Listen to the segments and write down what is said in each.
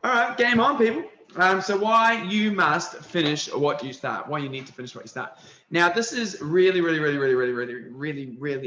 All right, game on, people. So why you must finish what you start, why you need to finish what you start. Now, this is really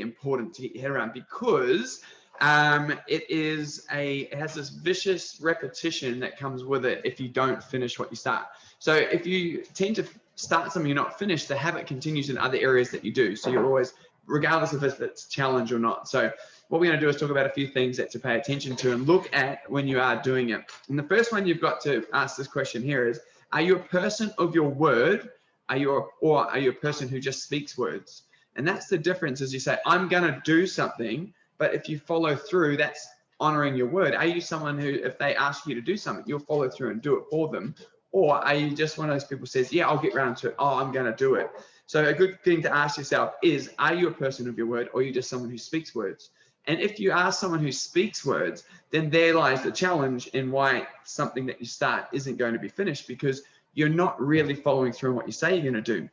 important to get your head around, because it has this vicious repetition that comes with it if you don't finish what you start. So if you tend to start something you're not finished, the habit continues in other areas that you do. So you're always, regardless of if it's challenge or not. So what we're going to do is talk about a few things that to pay attention to and look at when you are doing it. And the first one you've got to ask this question here is, are you a person of your word? Or are you a person who just speaks words? And that's the difference. Is you say, I'm going to do something, but if you follow through, that's honoring your word. Are you someone who, if they ask you to do something, you'll follow through and do it for them? Or are you just one of those people who says, yeah, I'll get around to it. Oh, I'm going to do it. So a good thing to ask yourself is, are you a person of your word, or are you just someone who speaks words? And if you are someone who speaks words, then there lies the challenge in why something that you start isn't going to be finished, because you're not really following through on what you say you're going to do.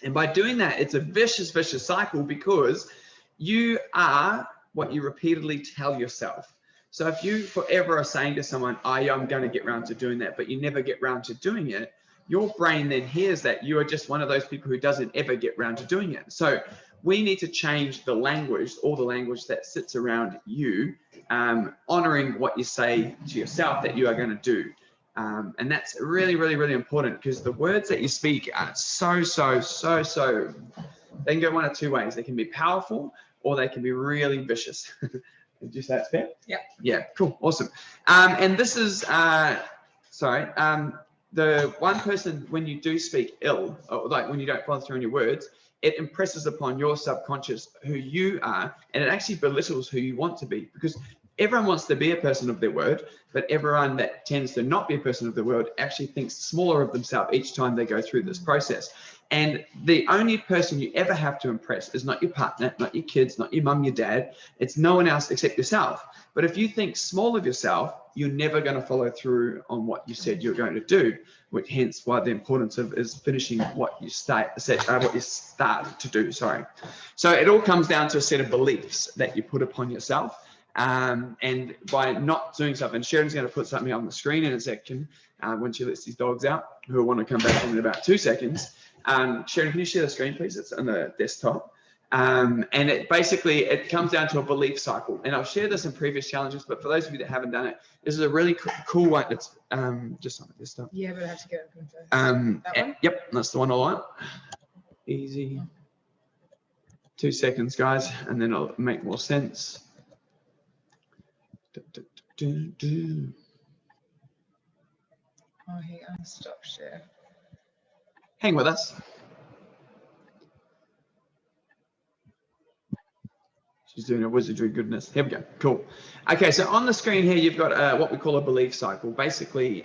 And by doing that, it's a vicious cycle, because you are what you repeatedly tell yourself. So if you forever are saying to someone, I'm going to get around to doing that, but you never get around to doing it, your brain then hears that you are just one of those people who doesn't ever get around to doing it. So we need to change the language, all the language that sits around you, honoring what you say to yourself that you are going to do. And that's really important, because the words that you speak are so, they can go one of two ways. They can be powerful, or they can be really vicious. Did you say that's fair? Yeah. Yeah, cool, awesome. And this is, the one person, when you do speak ill, or like when you don't follow through on your words, it impresses upon your subconscious who you are, and it actually belittles who you want to be, because everyone wants to be a person of their word, but everyone that tends to not be a person of their word actually thinks smaller of themselves each time they go through this process. And the only person you ever have to impress is not your partner, not your kids, not your mum, your dad. It's no one else except yourself. But if you think small of yourself, you're never going to follow through on what you said you're going to do, which hence why the importance of is finishing what you start to do. Sorry. So it all comes down to a set of beliefs that you put upon yourself. And by not doing something, Sharon's going to put something on the screen in a second when she lets these dogs out, who will want to come back in about 2 seconds. Sharon, can you share the screen, please? It's on the desktop. And it basically, it comes down to a belief cycle. And I've shared this in previous challenges, but for those of you that haven't done it, this is a really cool one. It's just on the desktop. Yeah, but I have to get it first. That one? Yep, that's the one I want. Easy. 2 seconds, guys, and then it'll make more sense. Oh, hang on, stop share. Hang with us. She's doing a wizardry goodness. Here we go. Cool. Okay, so on the screen here, you've got what we call a belief cycle. Basically,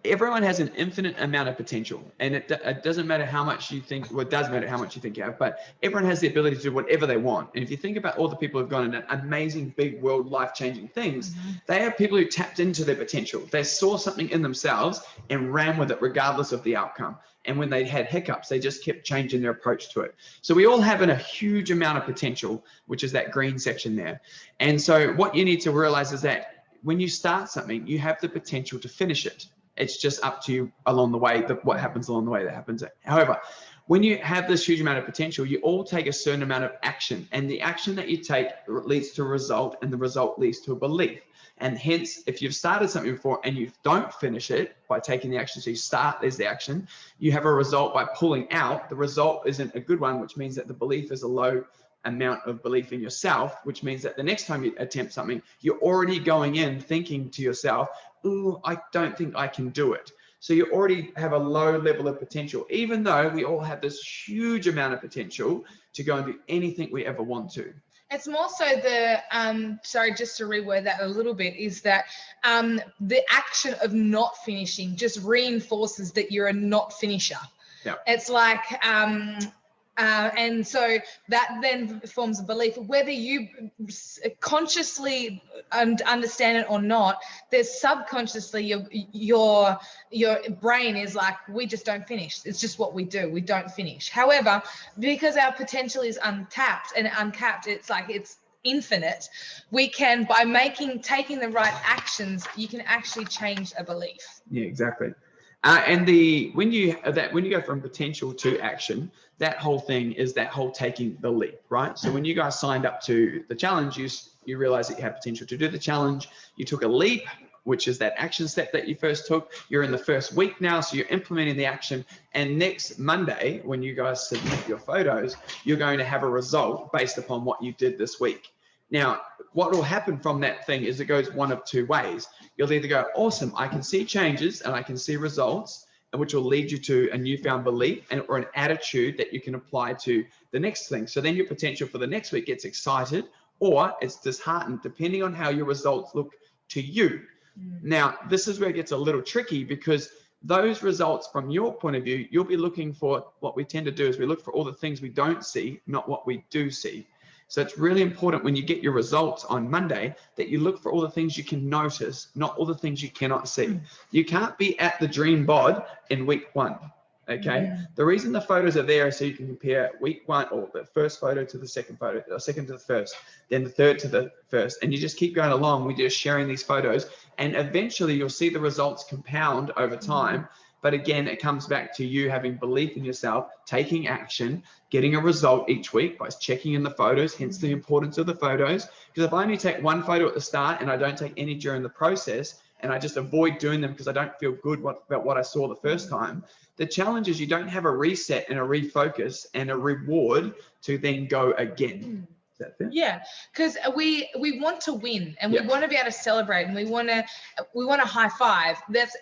everyone has an infinite amount of potential, and it doesn't matter how much you think, well, it does matter how much you think you have, but everyone has the ability to do whatever they want. And if you think about all the people who've gone into amazing, big world, life-changing things, they are people who tapped into their potential. They saw something in themselves and ran with it regardless of the outcome. And when they had hiccups, they just kept changing their approach to it. So we all have a huge amount of potential, which is that green section there. And so what you need to realize is that when you start something, you have the potential to finish it. It's just up to you along the way, what happens along the way that happens. However, when you have this huge amount of potential, you all take a certain amount of action, and the action that you take leads to a result, and the result leads to a belief. And hence, if you've started something before and you don't finish it by taking the action, so you start, there's the action, you have a result by pulling out. The result isn't a good one, which means that the belief is a low amount of belief in yourself, which means that the next time you attempt something, you're already going in thinking to yourself, oh, I don't think I can do it. So you already have a low level of potential, even though we all have this huge amount of potential to go and do anything we ever want to. It's more so the, sorry, just to reword that a little bit, is that the action of not finishing just reinforces that you're a not finisher. Yeah. It's like, and so that then forms a belief, whether you consciously understand it or not. There's subconsciously your brain is like, we just don't finish. It's just what we do. We don't finish. However, because our potential is untapped and uncapped, it's like it's infinite, we can, by taking the right actions, you can actually change a belief. Yeah, exactly. And when you go from potential to action, that whole thing is that whole taking the leap, right? So when you guys signed up to the challenge, you realized that you had potential to do the challenge. You took a leap, which is that action step that you first took. You're in the first week now, so you're implementing the action. And next Monday, when you guys submit your photos, you're going to have a result based upon what you did this week. Now, what will happen from that thing is it goes one of two ways. You'll either go, awesome, I can see changes and I can see results, which will lead you to a newfound belief or an attitude that you can apply to the next thing. So then your potential for the next week gets excited, or it's disheartened, depending on how your results look to you. Now, this is where it gets a little tricky, because those results from your point of view, you'll be looking for, what we tend to do is we look for all the things we don't see, not what we do see. So it's really important when you get your results on Monday that you look for all the things you can notice, not all the things you cannot see. You can't be at the dream bod in week 1. Okay. The reason the photos are there is so you can compare week 1, or the first photo to the second photo, or second to the first, then the third to the first, and you just keep going along. We're just sharing these photos, and eventually you'll see the results compound over time. But again, it comes back to you having belief in yourself, taking action, getting a result each week by checking in the photos, hence the importance of the photos. Because if I only take one photo at the start and I don't take any during the process, and I just avoid doing them because I don't feel good about what I saw the first time, the challenge is you don't have a reset and a refocus and a reward to then go again. Is that fair? Yeah, because we want to win, and we want to be able to celebrate, and we want to high five. That's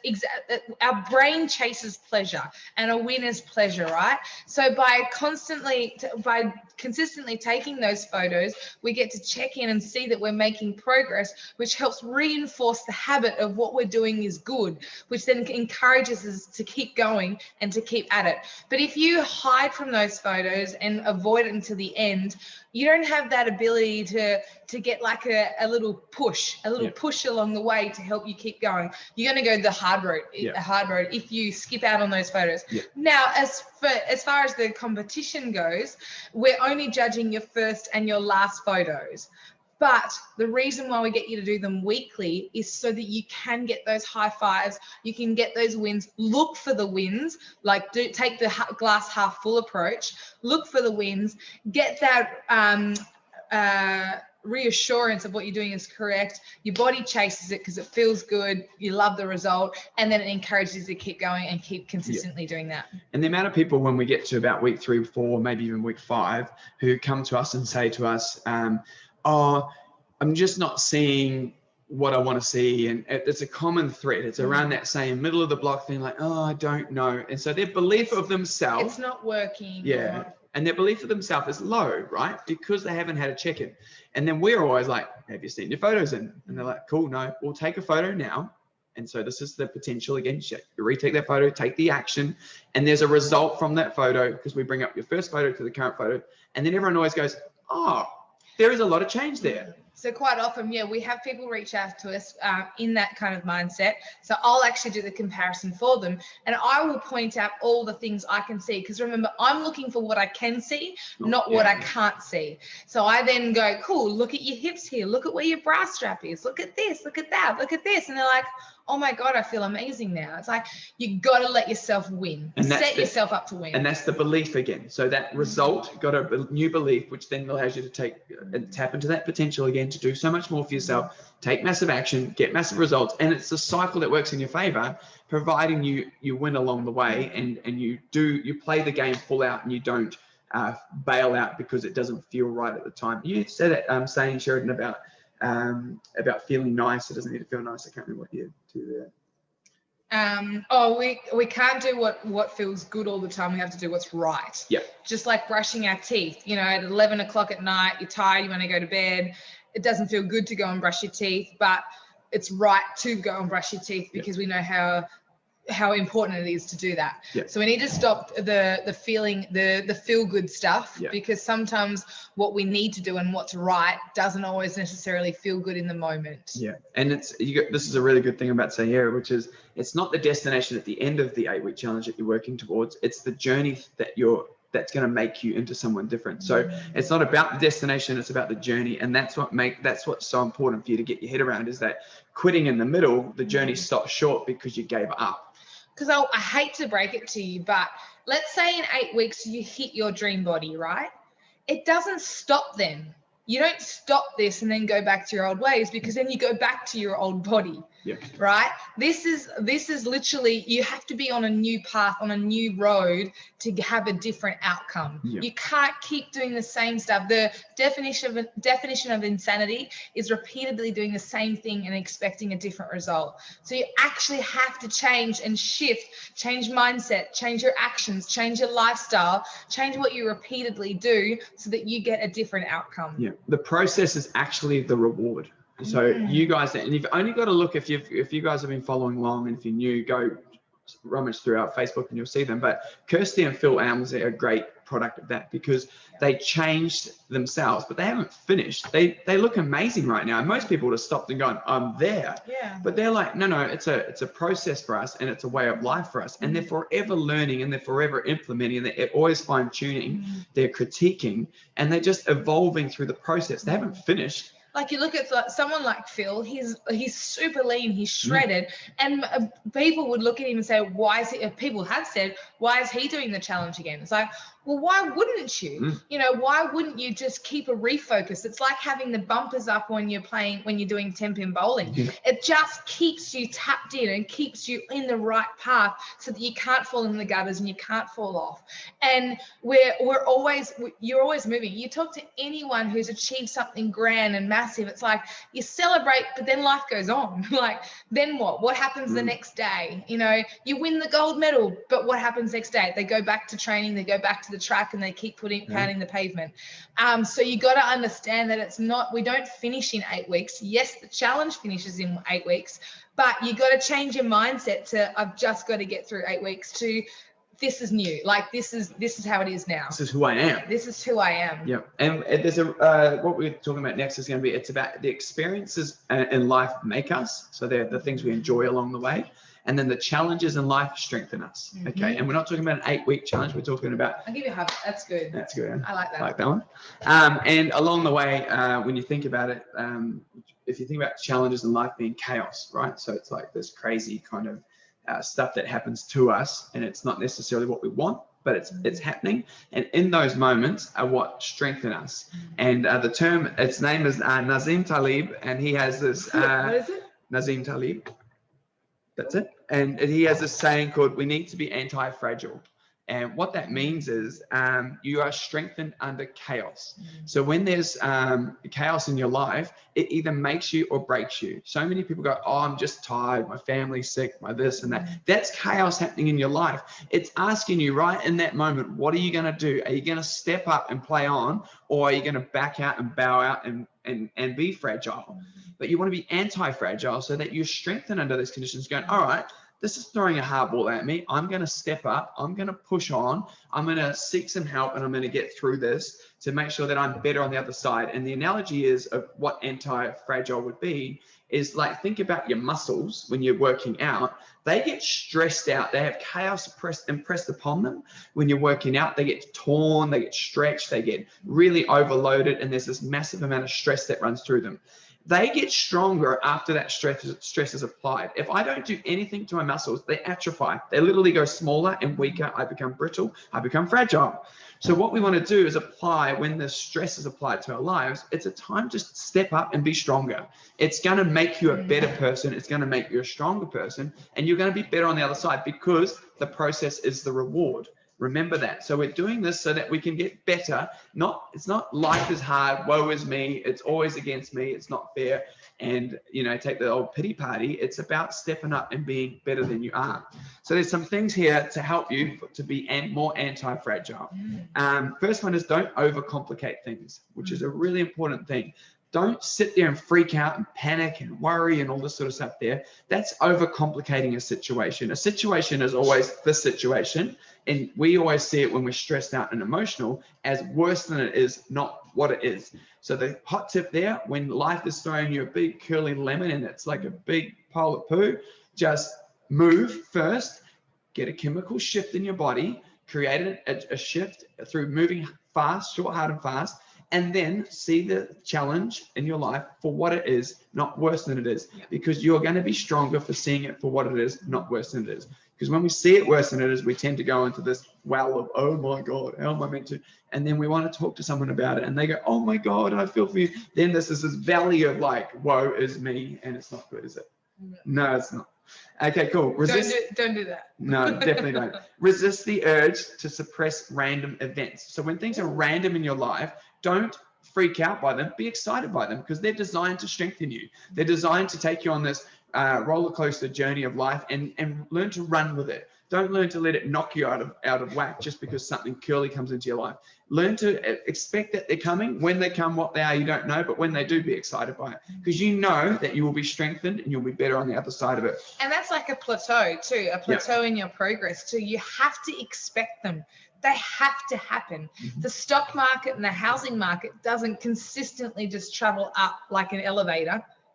our brain chases pleasure, and a win is pleasure, right? So by consistently taking those photos, we get to check in and see that we're making progress, which helps reinforce the habit of what we're doing is good, which then encourages us to keep going and to keep at it. But if you hide from those photos and avoid it until the end, you don't have that ability to get like a little push along the way to help you keep going. You're going to go the hard road if you skip out on those photos. Now, as far as the competition goes, we're only judging your first and your last photos. But the reason why we get you to do them weekly is so that you can get those high fives, you can get those wins. Look for the wins, take the glass half full approach, look for the wins, get that reassurance of what you're doing is correct. Your body chases it because it feels good, you love the result, and then it encourages you to keep going and keep consistently doing that. And the amount of people, when we get to about week 3, 4, maybe even week 5, who come to us and say to us, oh, I'm just not seeing what I want to see. And it's a common thread. It's around that same middle of the block thing, like, oh, I don't know. And so their belief of themselves, it's not working. Yeah. And their belief of themselves is low, right? Because they haven't had a check-in. And then we're always like, have you seen your photos in? And they're like, cool, no, we'll take a photo now. And so this is the potential again. You retake that photo, take the action, and there's a result from that photo, because we bring up your first photo to the current photo. And then everyone always goes, oh, there is a lot of change there. So quite often, we have people reach out to us in that kind of mindset. So I'll actually do the comparison for them, and I will point out all the things I can see. Because remember, I'm looking for what I can see, not what I can't see. So I then go, cool, look at your hips here. Look at where your bra strap is. Look at this, look at that, look at this. And they're like, oh my God, I feel amazing now. It's like, you got to let yourself win. And set yourself up to win. And that's the belief again. So that result got a new belief, which then allows you to take and tap into that potential again to do so much more for yourself, take massive action, get massive results. And it's a cycle that works in your favor, providing you win along the way, and you play the game full out, and you don't bail out because it doesn't feel right at the time. You said it, saying, Sheridan, about feeling nice. It doesn't need to feel nice. I can't remember what you do there. We can't do what feels good all the time. We have to do what's right. Yeah. Just like brushing our teeth. At 11 o'clock at night, you're tired, you want to go to bed. It doesn't feel good to go and brush your teeth, but it's right to go and brush your teeth because we know how important it is to do that. So we need to stop the feeling, the feel good stuff, because sometimes what we need to do and what's right doesn't always necessarily feel good in the moment. And this is a really good thing about Sahara, which is it's not the destination at the end of the 8-week challenge that you're working towards. It's the journey that you're that's going to make you into someone different. So it's not about the destination, it's about the journey. And that's what's so important for you to get your head around, is that quitting in the middle, the journey stops short because you gave up. Because I hate to break it to you, but let's say in 8 weeks you hit your dream body, right? It doesn't stop then. You don't stop this and then go back to your old ways, because then you go back to your old body. Yeah. Right? This is literally, you have to be on a new path, on a new road to have a different outcome. Yeah. You can't keep doing the same stuff. The definition of insanity is repeatedly doing the same thing and expecting a different result. So you actually have to change and shift, change mindset, change your actions, change your lifestyle, change what you repeatedly do so that you get a different outcome. Yeah. The process is actually the reward. So you guys, and you've only got to look, if you guys have been following along, and if you're new, go rummage through our Facebook and you'll see them. But Kirsty and Phil Alms are a great product of that, because they changed themselves, but they haven't finished. They look amazing right now. And most people would have stopped and gone, I'm there. Yeah. But they're like, no, it's a process for us, and it's a way of life for us. And they're forever learning, and they're forever implementing, and they're always fine tuning, they're critiquing, and they're just evolving through the process. They haven't finished. Like, you look at someone like Phil, he's super lean, he's shredded, and people would look at him and say, why is he, people have said, why is he doing the challenge again? It's like, well, why wouldn't you? You know, why wouldn't you just keep a refocus? It's like having the bumpers up when you're doing 10-pin bowling. It just keeps you tapped in and keeps you in the right path so that you can't fall in the gutters and you can't fall off. And you're always moving. You talk to anyone who's achieved something grand and massive, it's like you celebrate, but then life goes on. Like, then what happens the next day? You know, you win the gold medal, but what happens next day? They go back to training, they go back to the track, and they keep pounding the pavement. So you got to understand that we don't finish in 8 weeks. Yes, the challenge finishes in 8 weeks, but you got to change your mindset to, I've just got to get through 8 weeks, to this is new. Like, this is how it is now. This is who I am. This is who I am. Yeah. And there's what we're talking about next is going to be, it's about the experiences in life make us. So they're the things we enjoy along the way. And then the challenges in life strengthen us. Okay. And we're not talking about an 8-week challenge. We're talking about. I'll give you half. That's good. That's good. I like that. I like that one. And along the way, when you think about it, if you think about challenges in life being chaos, right? So it's like this crazy kind of stuff that happens to us, and it's not necessarily what we want, but it's happening. And in those moments are what strengthen us. And the term, its name is Nazim Talib, and he has this. What is it? Nazim Talib. That's it. And he has this saying called, we need to be anti-fragile. And what that means is you are strengthened under chaos. So when there's chaos in your life, it either makes you or breaks you. So many people go, oh, I'm just tired. My family's sick, my this and that. That's chaos happening in your life. It's asking you right in that moment, what are you going to do? Are you going to step up and play on, or are you going to back out and bow out and be fragile? But you want to be anti-fragile so that you're strengthened under these conditions, going, all right, this is throwing a hard ball at me. I'm going to step up. I'm going to push on. I'm going to seek some help, and I'm going to get through this to make sure that I'm better on the other side. And the analogy is of what anti-fragile would be is, like, think about your muscles when you're working out. They get stressed out. They have chaos impressed upon them. When you're working out, they get torn, they get stretched, they get really overloaded, and there's this massive amount of stress that runs through them. They get stronger after that stress is applied. If I don't do anything to my muscles, they atrophy. They literally go smaller and weaker. I become brittle. I become fragile. So what we want to do is apply, when the stress is applied to our lives, it's a time to step up and be stronger. It's going to make you a better person. It's going to make you a stronger person, and you're going to be better on the other side, because the process is the reward. Remember that. So we're doing this so that we can get better. It's not life is hard, woe is me, it's always against me, it's not fair, and take the old pity party. It's about stepping up and being better than you are. So there's some things here to help you to be more anti-fragile. First one is, don't overcomplicate things, which is a really important thing. Don't sit there and freak out and panic and worry and all this sort of stuff there. That's overcomplicating a situation. A situation is always the situation. And we always see it when we're stressed out and emotional as worse than it is, not what it is. So the hot tip there, when life is throwing you a big curly lemon and it's like a big pile of poo, just move first, get a chemical shift in your body, create a shift through moving fast, short, hard, and fast, and then see the challenge in your life for what it is, not worse than it is, because you're going to be stronger for seeing it for what it is, not worse than it is. Because when we see it worse than it is, we tend to go into this well of, oh my God, how am I meant to? And then we want to talk to someone about it and they go, oh my God, I feel for you. Then this is this valley of like, woe is me, and it's not good, is it? No, it's not. Okay, cool. Don't do that. No, definitely don't. Resist the urge to suppress random events. So when things are random in your life, don't freak out by them. Be excited by them, because they're designed to strengthen you. They're designed to take you on this roller coaster journey of life and learn to run with it. Don't learn to let it knock you out of whack just because something curly comes into your life. Learn to expect that they're coming. When they come, what they are, you don't know. But when they do, be excited by it, because you know that you will be strengthened and you'll be better on the other side of it. And that's like a plateau too, a plateau in your progress too. You have to expect them. They have to happen. The stock market and the housing market doesn't consistently just travel up like an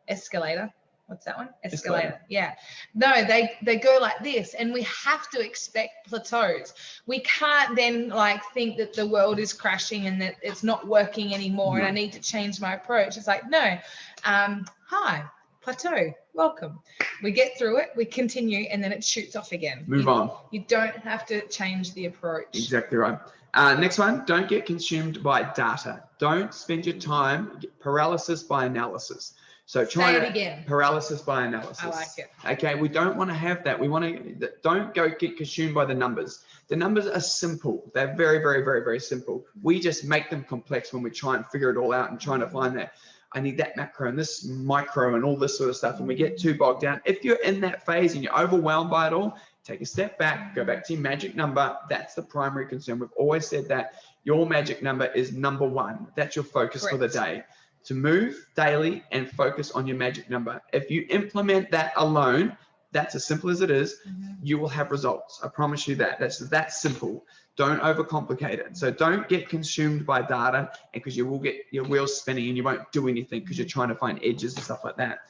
escalator. What's that one? Escalator. Yeah. No, they go like this, and we have to expect plateaus. We can't then like think that the world is crashing and that it's not working anymore and I need to change my approach. It's like, no, hi, plateau, welcome. We get through it, we continue, and then it shoots off again. Move on. You don't have to change the approach. Exactly right. Next one, don't get consumed by data. Don't spend your time paralysis by analysis. So paralysis by analysis. I like it. Okay, we don't want to have that. We want to, don't get consumed by the numbers. The numbers are simple. They're very, very, very, very simple. We just make them complex when we try and figure it all out and trying to find that. I need that macro and this micro and all this sort of stuff. And we get too bogged down. If you're in that phase and you're overwhelmed by it all, take a step back, go back to your magic number. That's the primary concern. We've always said that your magic number is number one. That's your focus for the day. To move daily and focus on your magic number. If you implement that alone, that's as simple as it is, you will have results. I promise you that. That's that simple. Don't overcomplicate it. So don't get consumed by data, because you will get your wheels spinning and you won't do anything because you're trying to find edges and stuff like that.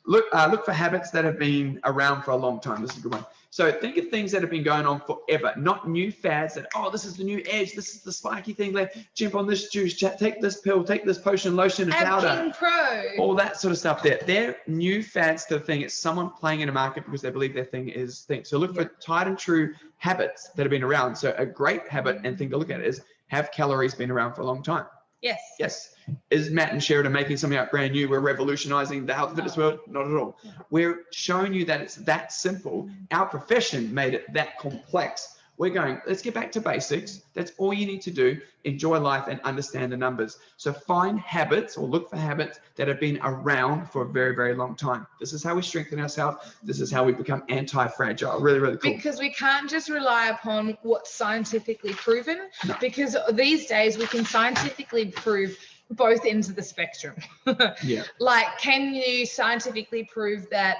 Look for habits that have been around for a long time. This is a good one. So think of things that have been going on forever, not new fads that, oh, this is the new edge, this is the spiky thing, like jump on this juice, take this pill, take this potion, lotion, and powder. All that sort of stuff there. They're new fads to the thing. It's someone playing in a market because they believe their thing is thing. So look for tried and true habits that have been around. So a great habit and thing to look at is, have calories been around for a long time? Yes. Yes. Is Matt and Sheridan making something up brand new? We're revolutionizing the health fitness world? Not at all. We're showing you that it's that simple. Our profession made it that complex. We're going, let's get back to basics. That's all you need to do. Enjoy life and understand the numbers. So find habits, or look for habits that have been around for a very, very long time. This is how we strengthen ourselves. This is how we become anti-fragile. Really, really cool. Because we can't just rely upon what's scientifically proven, because these days we can scientifically prove both ends of the spectrum. Like, can you scientifically prove that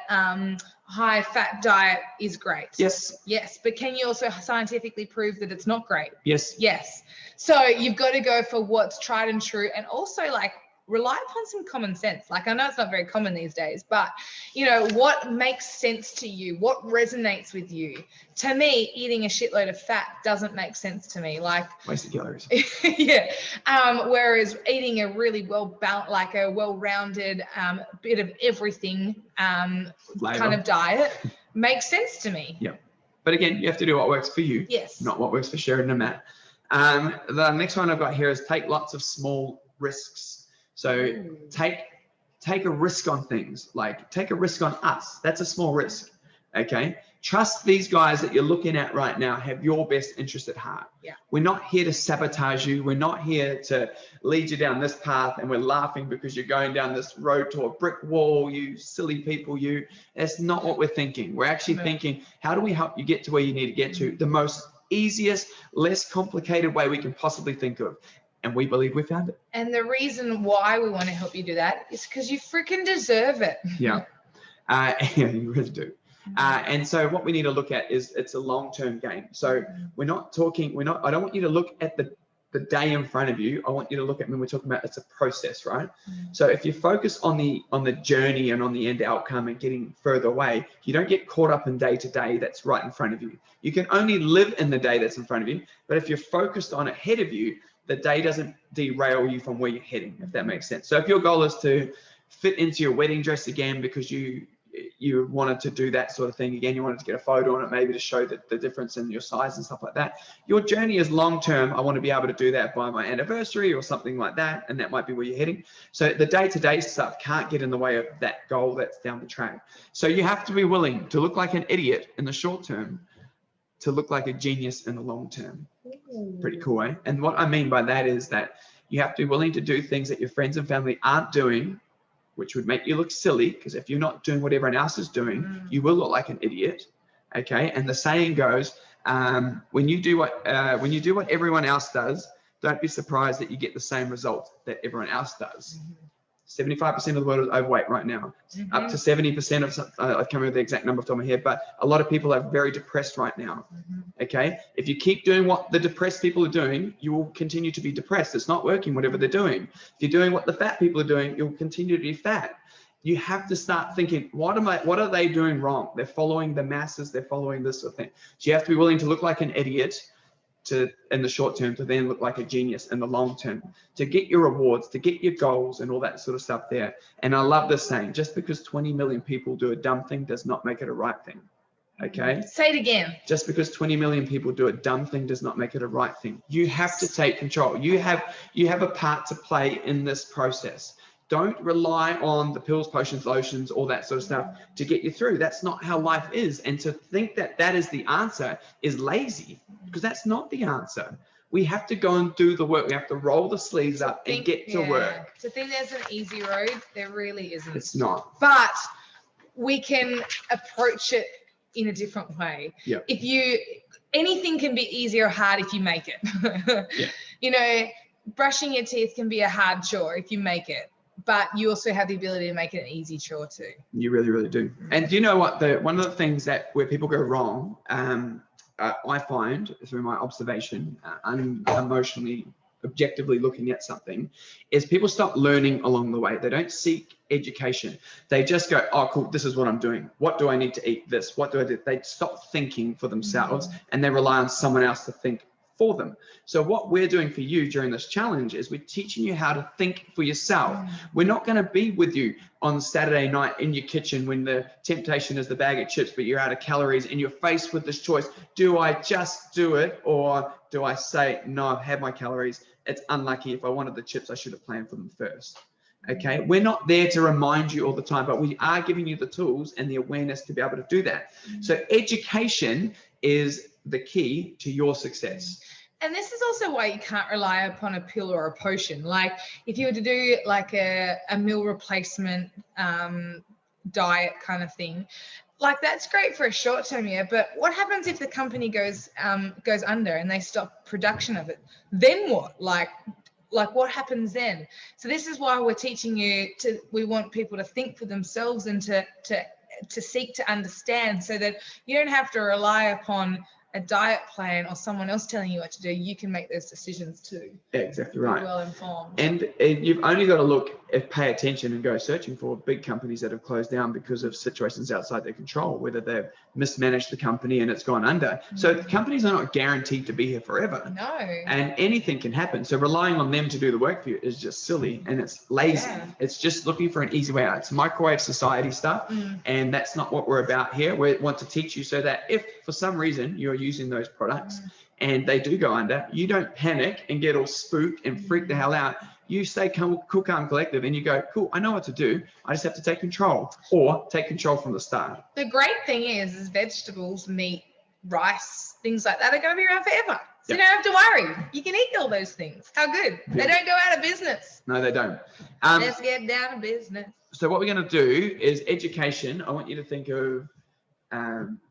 high fat diet is great? Yes. But can you also scientifically prove that it's not great? Yes. So you've got to go for what's tried and true, and also like rely upon some common sense. Like, I know it's not very common these days, but you know, what makes sense to you? What resonates with you? To me, eating a shitload of fat doesn't make sense to me. Like, wasted calories. Whereas eating a really well-rounded bit of everything kind of diet makes sense to me. But again, you have to do what works for you. Not what works for Sheridan and Matt. The next one I've got here is take lots of small risks. So take a risk on things, like take a risk on us. That's a small risk. Okay. Trust these guys that you're looking at right now have your best interest at heart. We're not here to sabotage you. We're not here to lead you down this path and we're laughing because you're going down this road to a brick wall, you silly people, That's not what we're thinking. We're actually thinking, how do we help you get to where you need to get to? The most easiest, less complicated way we can possibly think of. And we believe we found it. And the reason why we want to help you do that is because you freaking deserve it. You really do. And so what we need to look at is it's a long-term game. So I don't want you to look at the the day in front of you, I want you to look at when we're talking about it's a process, right? So if you focus on the journey and on the end outcome and getting further away, you don't get caught up in day to day that's right in front of you. You can only live in the day that's in front of you, but if you're focused on ahead of you, the day doesn't derail you from where you're heading, if that makes sense. So if your goal is to fit into your wedding dress again because you wanted to do that sort of thing again, you wanted to get a photo on it, maybe to show the difference in your size and stuff like that, your journey is long term. I want to be able to do that by my anniversary or something like that, and that might be where you're heading. So the day-to-day stuff can't get in the way of that goal that's down the track. So you have to be willing to look like an idiot in the short term to look like a genius in the long term. Pretty cool, eh? And what I mean by that is that you have to be willing to do things that your friends and family aren't doing, which would make you look silly, because if you're not doing what everyone else is doing, you will look like an idiot. Okay, and the saying goes, when you do what everyone else does, don't be surprised that you get the same result that everyone else does. 75% of the world is overweight right now. Up to 70% of, I can't remember the exact number off the top of my head, but a lot of people are very depressed right now. Okay, if you keep doing what the depressed people are doing, you will continue to be depressed. It's not working, whatever they're doing. If you're doing what the fat people are doing, you'll continue to be fat. You have to start thinking, what are they doing wrong? They're following the masses, they're following this sort of thing. So you have to be willing to look like an idiot in the short term, to then look like a genius in the long term, to get your rewards, to get your goals and all that sort of stuff there. And I love this saying, just because 20 million people do a dumb thing does not make it a right thing. Okay? Say it again. Just because 20 million people do a dumb thing does not make it a right thing. You have to take control. You have a part to play in this process. Don't rely on the pills, potions, lotions, all that sort of stuff to get you through. That's not how life is. And to think that that is the answer is lazy, because that's not the answer. We have to go and do the work. We have to roll the sleeves up and get to work. To think there's an easy road, there really isn't. It's not. But we can approach it in a different way. Yeah. Anything can be easy or hard if you make it. Yeah. You know, brushing your teeth can be a hard chore if you make it. But you also have the ability to make it an easy chore too. You really, really do. And do you know what? One of the things where people go wrong, I find through my observation, unemotionally, objectively looking at something, is people stop learning along the way. They don't seek education. They just go, oh, cool, this is what I'm doing. What do I need to eat? This. What do I do? They stop thinking for themselves and they rely on someone else to think for them. So what we're doing for you during this challenge is we're teaching you how to think for yourself. We're not going to be with you on Saturday night in your kitchen when the temptation is the bag of chips, but you're out of calories and you're faced with this choice. Do I just do it, or do I say, no, I've had my calories. It's unlucky. If I wanted the chips, I should have planned for them first. Okay, we're not there to remind you all the time, but we are giving you the tools and the awareness to be able to do that. So education is the key to your success. And this is also why you can't rely upon a pill or a potion. Like if you were to do like a meal replacement diet kind of thing, like that's great for a short term, yeah. But what happens if the company goes under and they stop production of it? Then what? Like what happens then? So this is why we're teaching you we want people to think for themselves and to seek to understand, so that you don't have to rely upon a diet plan or someone else telling you what to do. You can make those decisions too. Yeah, exactly right. Be well informed. And you've only got to pay attention and go searching for big companies that have closed down because of situations outside their control, whether they've mismanaged the company and it's gone under. So companies are not guaranteed to be here forever. No. And anything can happen. So relying on them to do the work for you is just silly and it's lazy. Yeah. It's just looking for an easy way out. It's microwave society stuff. And that's not what we're about here. We want to teach you so that if for some reason you're using those products and they do go under, you don't panic and get all spooked and freak the hell out. You stay cool, calm, collective, and you go, cool, I know what to do. I just have to take control, or take control from the start. The great thing is vegetables, meat, rice, things like that are going to be around forever. So you don't have to worry. You can eat all those things. How good. They don't go out of business. No, they don't. Let's get down to business. So what we're going to do is education. I want you to think of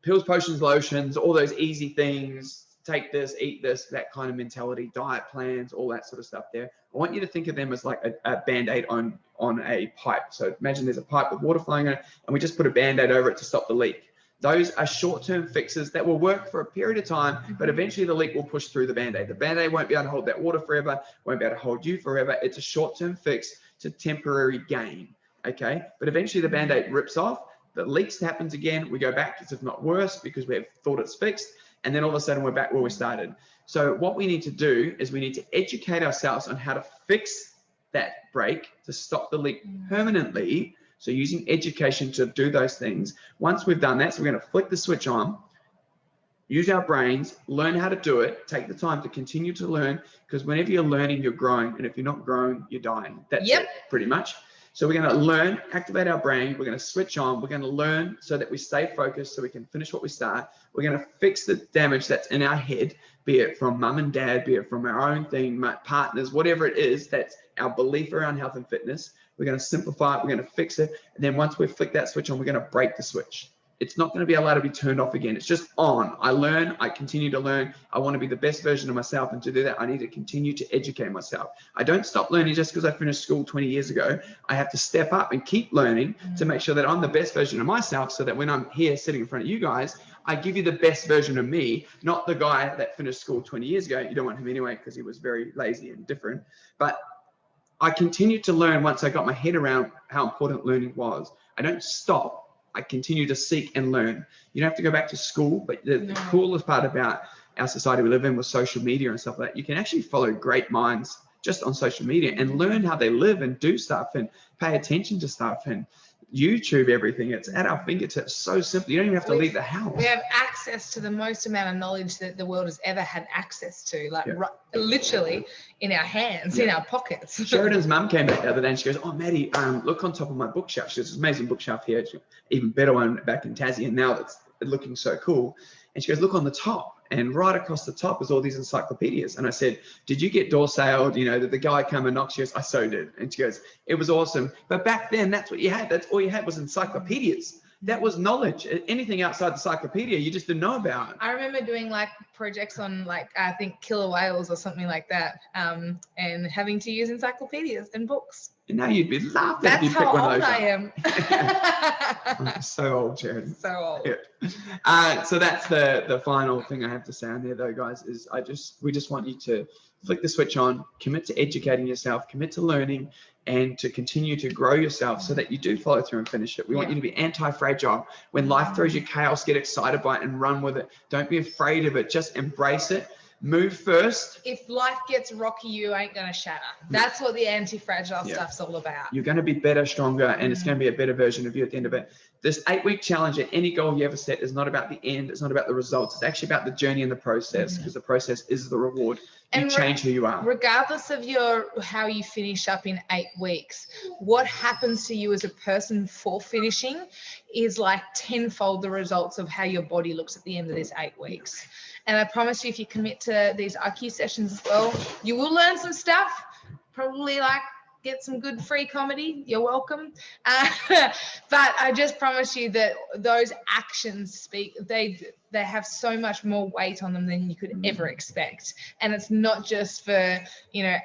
pills, potions, lotions, all those easy things. Take this, eat this, that kind of mentality, diet plans, all that sort of stuff there. I want you to think of them as like a Band-Aid on a pipe. So imagine there's a pipe with water flowing in it, and we just put a Band-Aid over it to stop the leak. Those are short-term fixes that will work for a period of time, but eventually the leak will push through the Band-Aid. The Band-Aid won't be able to hold that water forever, won't be able to hold you forever. It's a short-term fix to temporary gain, okay? But eventually the Band-Aid rips off, the leaks happens again, we go back, if not worse, because we have thought it's fixed, and then all of a sudden we're back where we started. So what we need to do is we need to educate ourselves on how to fix that break to stop the leak permanently. So using education to do those things. Once we've done that, so we're going to flick the switch on, use our brains, learn how to do it, take the time to continue to learn, because whenever you're learning, you're growing. And if you're not growing, you're dying. That's it, pretty much. So we're going to learn, activate our brain. We're going to switch on. We're going to learn so that we stay focused so we can finish what we start. We're going to fix the damage that's in our head, be it from mum and dad, be it from our own thing, partners, whatever it is, that's our belief around health and fitness. We're going to simplify it. We're going to fix it. And then once we flick that switch on, we're going to break the switch. It's not going to be allowed to be turned off again. It's just on. I learn. I continue to learn. I want to be the best version of myself. And to do that, I need to continue to educate myself. I don't stop learning just because I finished school 20 years ago. I have to step up and keep learning to make sure that I'm the best version of myself, so that when I'm here sitting in front of you guys, I give you the best version of me, not the guy that finished school 20 years ago. You don't want him anyway because he was very lazy and different. But I continued to learn once I got my head around how important learning was. I don't stop. I continue to seek and learn. You don't have to go back to school, but the coolest part about our society we live in with social media and stuff like that, you can actually follow great minds just on social media and learn how they live and do stuff and pay attention to stuff and YouTube everything. It's at our fingertips, so simple. You don't even have to leave the house. We have access to the most amount of knowledge that the world has ever had access to, like literally in our hands, in our pockets. Sheridan's mum came back the other day and she goes, "Oh, Maddie, look on top of my bookshelf." She has this amazing bookshelf here, even better one back in Tassie, and now it's looking so cool. And she goes, "Look on the top." And right across the top is all these encyclopedias. And I said, "Did you get door sailed? You know, did the guy come and knock?" She goes, "I so did." And she goes, "It was awesome. But back then, that's what you had. That's all you had was encyclopedias. That was knowledge. Anything outside the encyclopedia, you just didn't know about." I remember doing like projects on like, I think killer whales or something like that, and having to use encyclopedias and books. And now you'd be laughing if you pick one of those. That's how old I am. I'm so old, Sheridan. So old. Yeah. So that's the final thing I have to say on there, though, guys, is we just want you to flick the switch on, commit to educating yourself, commit to learning, and to continue to grow yourself so that you do follow through and finish it. We want you to be anti-fragile. When life throws you chaos, get excited by it and run with it. Don't be afraid of it. Just embrace it. Move first. If life gets rocky, you ain't going to shatter. That's what the anti-fragile stuff's all about. You're going to be better, stronger, and it's going to be a better version of you at the end of it. This 8-week challenge at any goal you ever set is not about the end. It's not about the results. It's actually about the journey and the process, because the process is the reward. You change who you are. Regardless of how you finish up in 8 weeks, what happens to you as a person for finishing is like tenfold the results of how your body looks at the end of this 8 weeks. And I promise you, if you commit to these IQ sessions as well, you will learn some stuff, probably like get some good free comedy. You're welcome. But I just promise you that those actions they have so much more weight on them than you could ever expect. And it's not just for,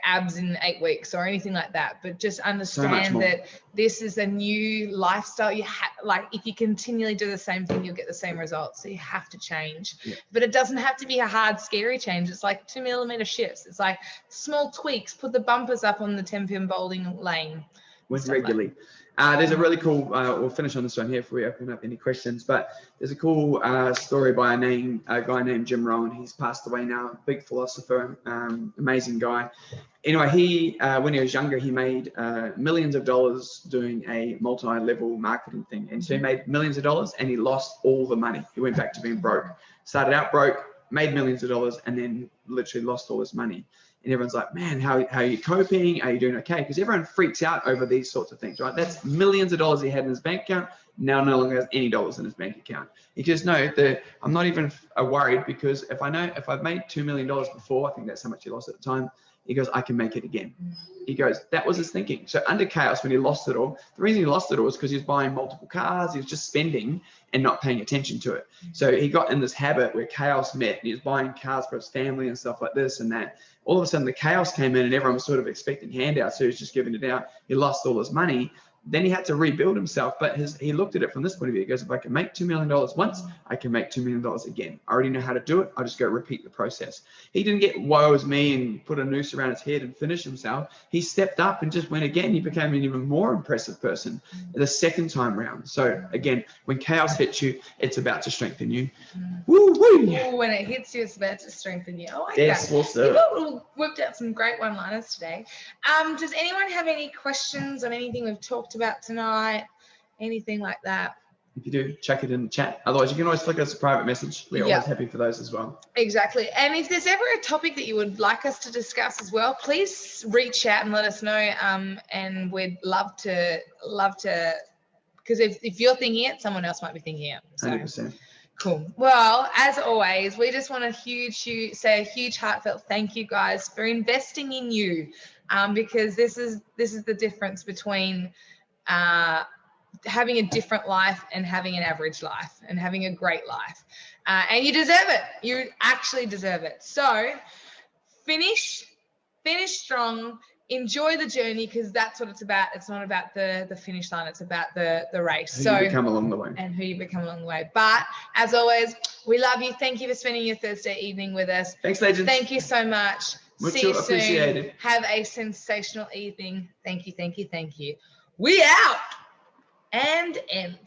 abs in 8 weeks or anything like that, but just understand that this is a new lifestyle. Like if you continually do the same thing, you'll get the same results. So you have to change, but it doesn't have to be a hard, scary change. It's like 2mm shifts. It's like small tweaks, put the bumpers up on the 10-pin bowling lane. With regularly. There's a really cool, we'll finish on this one here if we open up any questions, but there's a cool story by a guy named Jim Rohn. He's passed away now, big philosopher, amazing guy. Anyway, he, when he was younger, he made millions of dollars doing a multi-level marketing thing. And so he made millions of dollars and he lost all the money. He went back to being broke. Started out broke, made millions of dollars, and then literally lost all his money. And everyone's like, "Man, how are you coping? Are you doing okay?" Because everyone freaks out over these sorts of things, right? That's millions of dollars he had in his bank account. Now no longer has any dollars in his bank account. He goes, "No, I'm not even worried, because if I've made $2 million before," I think that's how much he lost at the time, he goes, "I can make it again." He goes, that was his thinking. So under chaos, when he lost it all, the reason he lost it all was because he was buying multiple cars. He was just spending and not paying attention to it. So he got in this habit where chaos met, and he was buying cars for his family and stuff like this and that. All of a sudden the chaos came in and everyone was sort of expecting handouts. So he was just giving it out. He lost all his money. then he had to rebuild himself. But he looked at it from this point of view. He goes, if I can make $2 million once, I can make $2 million again. I already know how to do it. I'll just go repeat the process. He didn't get woe is me and put a noose around his head and finish himself. He stepped up and just went again. He became an even more impressive person the second time round. So again, when chaos hits you, it's about to strengthen you. Woo woo! Ooh, when it hits you, it's about to strengthen you. I like Yes, that. we'll see. You've whipped out some great one-liners today. Does anyone have any questions on anything we've talked about tonight? Anything like that? If you do, check it in the chat. Otherwise, you can always flick us a private message. We're always happy for those as well. Exactly. And if there's ever a topic that you would like us to discuss as well, please reach out and let us know. And we'd love to, because if you're thinking it, someone else might be thinking it. So. 100%. Cool. Well, as always, we just want to say a huge heartfelt thank you guys for investing in you, because this is the difference between having a different life and having an average life and having a great life. And you deserve it. You actually deserve it. So finish strong. Enjoy the journey, because that's what it's about. It's not about the finish line. It's about the race. Who you become along the way. And who you become along the way. But as always, we love you. Thank you for spending your Thursday evening with us. Thanks, legends. Thank you so much. Much See you appreciated. soon. Have a sensational evening. Thank you. We out and end.